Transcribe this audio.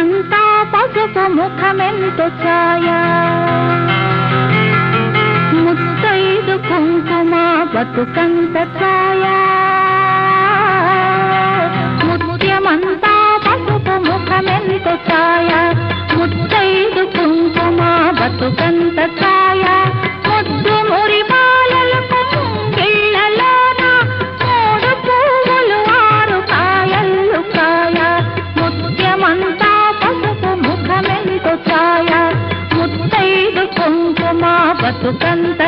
ముత్యమంతా పసుపు ముఖమెంతో ఛాయ ముత్తైదు కుంకుమ బతుకంత ఛాయ ముత్యమంతా పసుపు ముఖమెంతో ఛాయ ముత్తైదు కుంకుమ బతుకంత ఛాయ ముద్దు మురి బాలలకు పిల్లలోన మూడు పువ్వులు ఆరు కాయలు కాయ ముత్యమంతా పసుపు ముఖమెంతో ఛాయ ముత్తైదు కుంకుమ బతుకంత